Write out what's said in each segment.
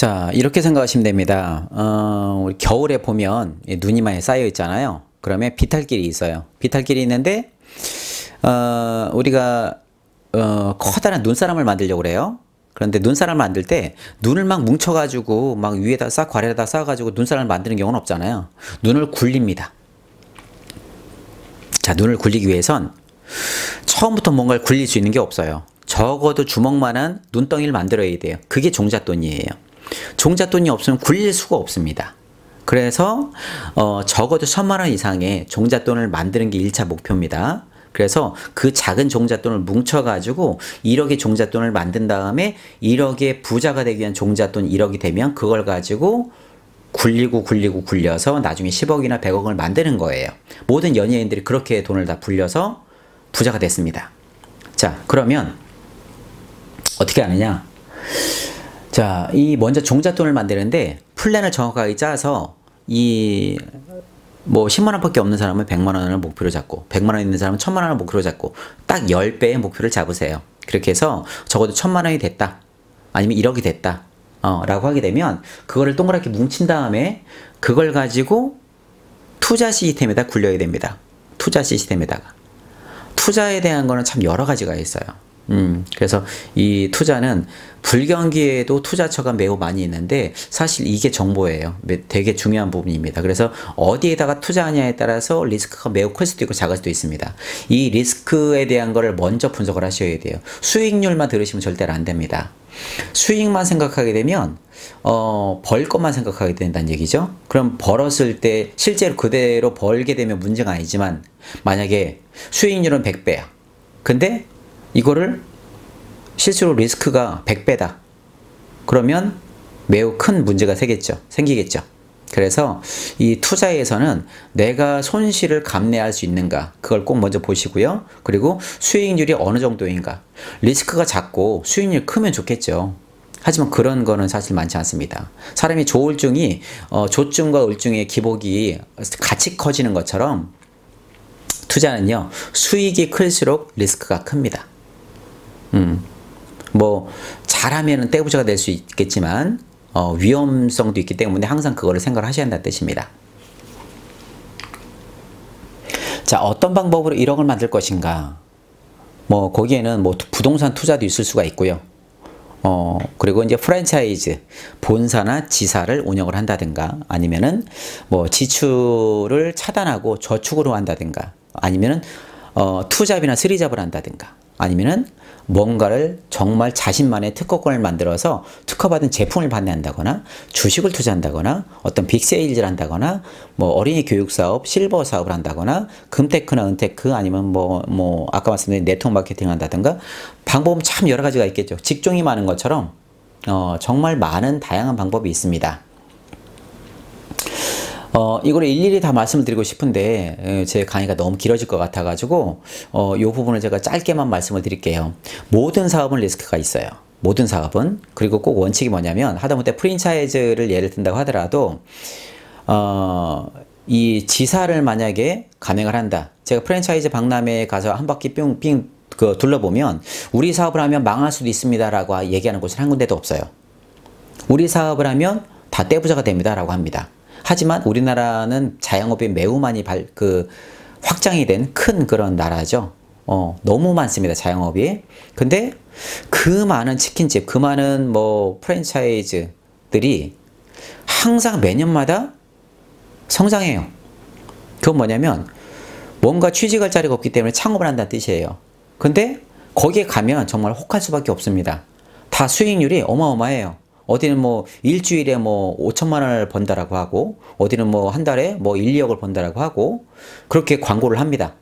자, 이렇게 생각하시면 됩니다. 우리 겨울에 보면 눈이 많이 쌓여 있잖아요. 그러면 비탈길이 있어요. 비탈길이 있는데, 우리가, 커다란 눈사람을 만들려고 그래요. 그런데 눈사람을 만들 때 눈을 막 뭉쳐가지고 막 위에다 싹 과레에다 쌓아가지고 눈사람을 만드는 경우는 없잖아요. 눈을 굴립니다. 자, 눈을 굴리기 위해선 처음부터 뭔가를 굴릴 수 있는 게 없어요. 적어도 주먹만한 눈덩이를 만들어야 돼요. 그게 종잣돈이에요. 종잣돈이 없으면 굴릴 수가 없습니다. 그래서 적어도 1000만 원 이상의 종잣돈을 만드는 게 1차 목표입니다. 그래서 그 작은 종잣돈을 뭉쳐가지고 1억의 종잣돈을 만든 다음에 1억의 부자가 되기 위한 종잣돈 1억이 되면 그걸 가지고 굴려서 나중에 10억이나 100억을 만드는 거예요. 모든 연예인들이 그렇게 돈을 다 굴려서 부자가 됐습니다. 자, 그러면 어떻게 하느냐? 자, 먼저 종잣돈을 만드는데 플랜을 정확하게 짜서 뭐 10만 원밖에 없는 사람은 100만 원을 목표로 잡고 100만 원 있는 사람은 1000만 원을 목표로 잡고 딱 10배의 목표를 잡으세요. 그렇게 해서 적어도 1000만 원이 됐다. 아니면 1억이 됐다. 라고 하게 되면 그거를 동그랗게 뭉친 다음에 그걸 가지고 투자 시스템에다 굴려야 됩니다. 투자 시스템에다가. 투자에 대한 거는 참 여러 가지가 있어요. 그래서 이 투자는 불경기에도 투자처가 매우 많이 있는데 사실 이게 정보예요. 되게 중요한 부분입니다. 그래서 어디에다가 투자하냐에 따라서 리스크가 매우 클 수도 있고 작을 수도 있습니다. 이 리스크에 대한 거를 먼저 분석을 하셔야 돼요. 수익률만 들으시면 절대로 안 됩니다. 수익만 생각하게 되면 벌 것만 생각하게 된다는 얘기죠. 그럼 벌었을 때 실제로 그대로 벌게 되면 문제가 아니지만 만약에 수익률은 100배야. 근데 이거를 실제로 리스크가 100배다. 그러면 매우 큰 문제가 생기겠죠. 그래서 이 투자에서는 내가 손실을 감내할 수 있는가 그걸 꼭 먼저 보시고요. 그리고 수익률이 어느 정도인가. 리스크가 작고 수익률이 크면 좋겠죠. 하지만 그런 거는 사실 많지 않습니다. 사람이 조울증이 조증과 울증의 기복이 같이 커지는 것처럼 투자는요. 수익이 클수록 리스크가 큽니다. 뭐 잘하면은 떼부자가 될 수 있겠지만 위험성도 있기 때문에 항상 그거를 생각을 하셔야 한다는 뜻입니다. 자, 어떤 방법으로 1억을 만들 것인가? 뭐 거기에는 뭐 부동산 투자도 있을 수가 있고요. 그리고 이제 프랜차이즈, 본사나 지사를 운영을 한다든가 아니면은 뭐 지출을 차단하고 저축으로 한다든가 아니면은 투잡이나 스리잡을 한다든가 아니면은 뭔가를 정말 자신만의 특허권을 만들어서 특허받은 제품을 판매한다거나 주식을 투자한다거나 어떤 빅세일즈를 한다거나 뭐 어린이 교육 사업, 실버 사업을 한다거나 금테크나 은테크 아니면 뭐 아까 말씀드린 네트워크 마케팅 한다든가 방법은 참 여러 가지가 있겠죠. 직종이 많은 것처럼 정말 많은 다양한 방법이 있습니다. 이거를 일일이 다 말씀을 드리고 싶은데 제 강의가 너무 길어질 것 같아가지고 이 부분을 제가 짧게만 말씀을 드릴게요. 모든 사업은 리스크가 있어요. 모든 사업은. 그리고 꼭 원칙이 뭐냐면 하다못해 프랜차이즈를 예를 든다고 하더라도 이 지사를 만약에 감행을 한다. 제가 프랜차이즈 박람회에 가서 한 바퀴 삥삥 둘러보면 우리 사업을 하면 망할 수도 있습니다 라고 얘기하는 곳은 한 군데도 없어요. 우리 사업을 하면 다 떼부자가 됩니다 라고 합니다. 하지만 우리나라는 자영업이 매우 많이 확장이 된 큰 그런 나라죠. 너무 많습니다, 자영업이. 근데 그 많은 치킨집, 그 많은 뭐 프랜차이즈들이 항상 매년마다 성장해요. 그건 뭐냐면 뭔가 취직할 자리가 없기 때문에 창업을 한다는 뜻이에요. 근데 거기에 가면 정말 혹할 수밖에 없습니다. 다 수익률이 어마어마해요. 어디는 뭐 일주일에 뭐 5천만 원을 번다라고 하고 어디는 뭐 한 달에 뭐 1, 2억을 번다라고 하고 그렇게 광고를 합니다.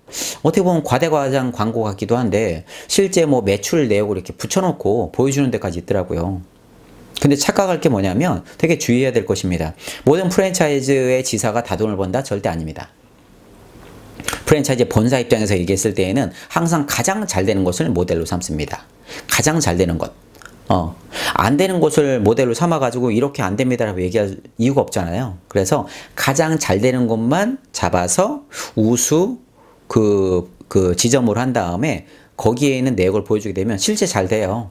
어떻게 보면 과대과장 광고 같기도 한데 실제 뭐 매출 내역을 이렇게 붙여놓고 보여주는 데까지 있더라고요. 근데 착각할 게 뭐냐면 되게 주의해야 될 것입니다. 모든 프랜차이즈의 지사가 다 돈을 번다? 절대 아닙니다. 프랜차이즈 본사 입장에서 얘기했을 때에는 항상 가장 잘 되는 곳을 모델로 삼습니다. 가장 잘 되는 것. 안 되는 곳을 모델로 삼아가지고 이렇게 안 됩니다라고 얘기할 이유가 없잖아요. 그래서 가장 잘 되는 곳만 잡아서 우수 지점으로 한 다음에 거기에 있는 내역을 보여주게 되면 실제 잘 돼요.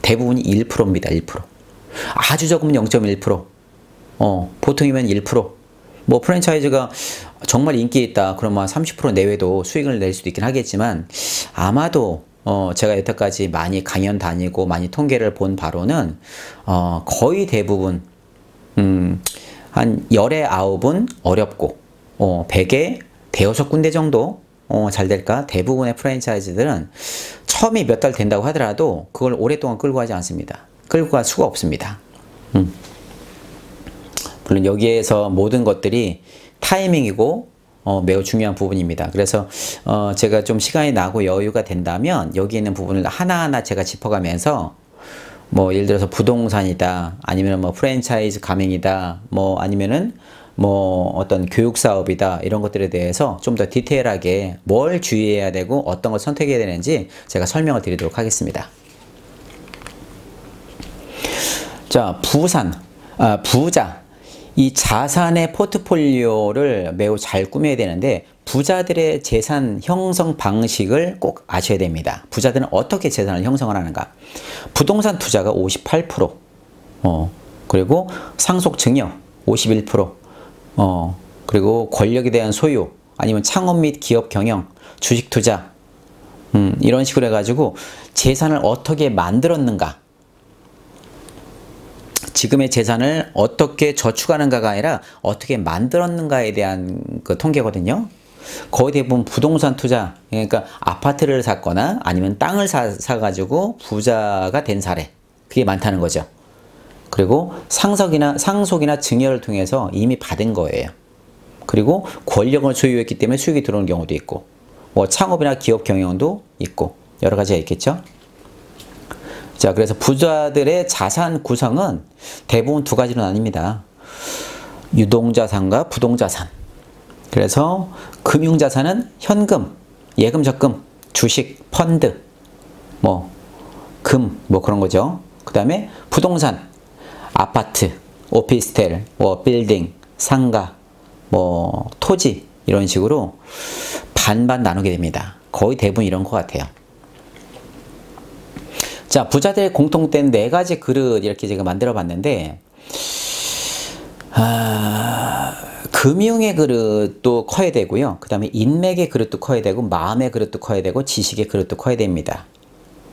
대부분이 1%입니다. 1%. 아주 적으면 0.1%, 보통이면 1%. 뭐 프랜차이즈가 정말 인기 있다 그러면 30% 내외도 수익을 낼 수도 있긴 하겠지만, 아마도 제가 여태까지 많이 강연 다니고 많이 통계를 본 바로는 거의 대부분 한 10에 9은 어렵고 100에 대여섯 군데 정도 잘 될까? 대부분의 프랜차이즈들은 처음에 몇 달 된다고 하더라도 그걸 오랫동안 끌고 가지 않습니다. 끌고 갈 수가 없습니다. 물론 여기에서 모든 것들이 타이밍이고 매우 중요한 부분입니다. 그래서 제가 좀 시간이 나고 여유가 된다면 여기 있는 부분을 하나하나 제가 짚어가면서, 뭐 예를 들어서 부동산이다, 아니면 뭐 프랜차이즈 가맹이다, 뭐 아니면은 뭐 어떤 교육 사업이다, 이런 것들에 대해서 좀 더 디테일하게 뭘 주의해야 되고 어떤 걸 선택해야 되는지 제가 설명을 드리도록 하겠습니다. 자, 부자. 이 자산의 포트폴리오를 매우 잘 꾸며야 되는데, 부자들의 재산 형성 방식을 꼭 아셔야 됩니다. 부자들은 어떻게 재산을 형성을 하는가? 부동산 투자가 58%, 그리고 상속 증여 51%, 그리고 권력에 대한 소유, 아니면 창업 및 기업 경영, 주식 투자, 이런 식으로 해가지고 재산을 어떻게 만들었는가, 지금의 재산을 어떻게 저축하는가가 아니라 어떻게 만들었는가에 대한 그 통계거든요. 거의 대부분 부동산 투자, 그러니까 아파트를 샀거나 아니면 땅을 사가지고 부자가 된 사례, 그게 많다는 거죠. 그리고 상속이나 증여를 통해서 이미 받은 거예요. 그리고 권력을 소유했기 때문에 수익이 들어오는 경우도 있고, 뭐 창업이나 기업 경영도 있고 여러 가지가 있겠죠. 자, 그래서 부자들의 자산 구성은 대부분 두 가지로 나뉩니다. 유동자산과 부동자산. 그래서 금융자산은 현금, 예금, 적금, 주식, 펀드, 뭐 그런 거죠. 그 다음에 부동산, 아파트, 오피스텔, 뭐 빌딩, 상가, 뭐 토지, 이런 식으로 반반 나누게 됩니다. 거의 대부분 이런 것 같아요. 자, 부자들의 공통된 4가지 그릇 이렇게 제가 만들어 봤는데, 금융의 그릇도 커야 되고요. 그 다음에 인맥의 그릇도 커야 되고, 마음의 그릇도 커야 되고, 지식의 그릇도 커야 됩니다.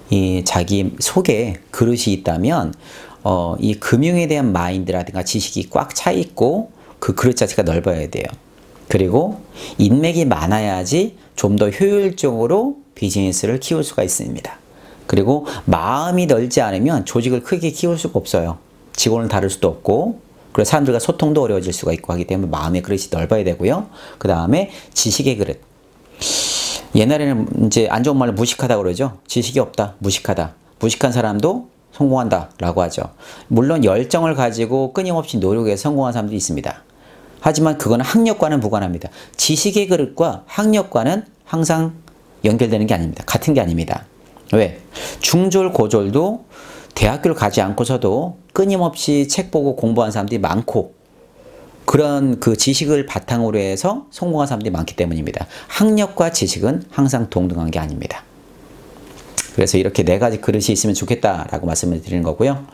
이 자기 속에 그릇이 있다면 이 금융에 대한 마인드라든가 지식이 꽉 차 있고 그 그릇 자체가 넓어야 돼요. 그리고 인맥이 많아야지 좀 더 효율적으로 비즈니스를 키울 수가 있습니다. 그리고 마음이 넓지 않으면 조직을 크게 키울 수가 없어요. 직원을 다룰 수도 없고, 그래서 사람들과 소통도 어려워질 수가 있고 하기 때문에 마음의 그릇이 넓어야 되고요. 그 다음에 지식의 그릇. 옛날에는 이제 안 좋은 말로 무식하다고 그러죠. 지식이 없다, 무식하다. 무식한 사람도 성공한다 라고 하죠. 물론 열정을 가지고 끊임없이 노력해서 성공한 사람도 있습니다. 하지만 그거는 학력과는 무관합니다. 지식의 그릇과 학력과는 항상 연결되는 게 아닙니다. 같은 게 아닙니다. 왜? 중졸, 고졸도 대학교를 가지 않고서도 끊임없이 책 보고 공부한 사람들이 많고, 그런 그 지식을 바탕으로 해서 성공한 사람들이 많기 때문입니다. 학력과 지식은 항상 동등한 게 아닙니다. 그래서 이렇게 4가지 그릇이 있으면 좋겠다라고 말씀을 드리는 거고요.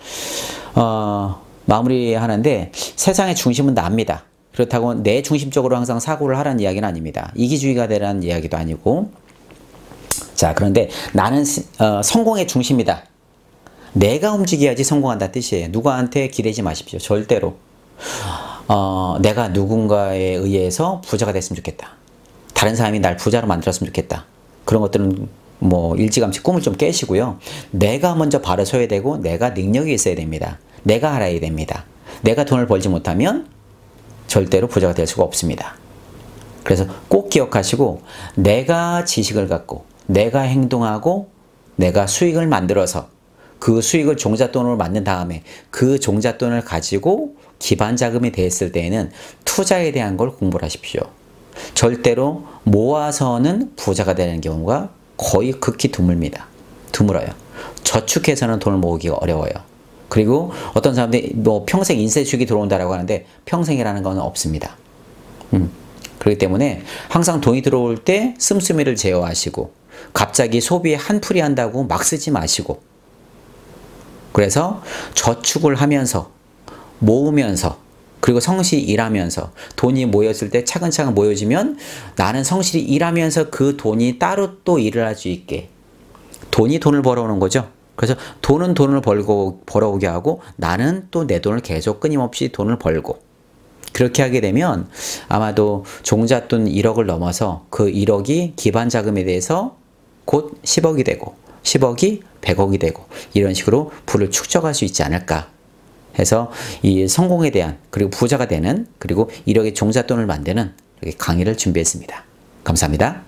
마무리하는데, 세상의 중심은 나입니다. 그렇다고 내 중심적으로 항상 사고를 하라는 이야기는 아닙니다. 이기주의가 되라는 이야기도 아니고. 자, 그런데 나는 성공의 중심이다. 내가 움직여야지 성공한다는 뜻이에요. 누구한테 기대지 마십시오. 절대로. 내가 누군가에 의해서 부자가 됐으면 좋겠다. 다른 사람이 날 부자로 만들었으면 좋겠다. 그런 것들은 뭐 일찌감치 꿈을 좀 깨시고요. 내가 먼저 바로 서야 되고, 내가 능력이 있어야 됩니다. 내가 알아야 됩니다. 내가 돈을 벌지 못하면 절대로 부자가 될 수가 없습니다. 그래서 꼭 기억하시고, 내가 지식을 갖고 내가 행동하고 내가 수익을 만들어서 그 수익을 종잣돈으로 만든 다음에 그 종잣돈을 가지고 기반 자금이 됐을 때에는 투자에 대한 걸 공부를 하십시오. 절대로 모아서는 부자가 되는 경우가 거의 극히 드뭅니다. 드물어요. 저축해서는 돈을 모으기가 어려워요. 그리고 어떤 사람들이 뭐 평생 인세수익이 들어온다라고 하는데 평생이라는 건 없습니다. 그렇기 때문에 항상 돈이 들어올 때 씀씀이를 제어하시고, 갑자기 소비에 한풀이 한다고 막 쓰지 마시고, 그래서 저축을 하면서 모으면서 그리고 성실히 일하면서 돈이 모였을 때 차근차근 모여지면 나는 성실히 일하면서 그 돈이 따로 또 일을 할 수 있게 돈이 돈을 벌어오는 거죠. 그래서 돈은 돈을 벌어오게 하고 나는 또 내 돈을 계속 끊임없이 돈을 벌고 그렇게 하게 되면 아마도 종잣돈 1억을 넘어서 그 1억이 기반 자금에 대해서 곧 10억이 되고 10억이 100억이 되고 이런 식으로 부를 축적할 수 있지 않을까 해서 이 성공에 대한 그리고 부자가 되는 그리고 1억의 종잣돈을 만드는 강의를 준비했습니다. 감사합니다.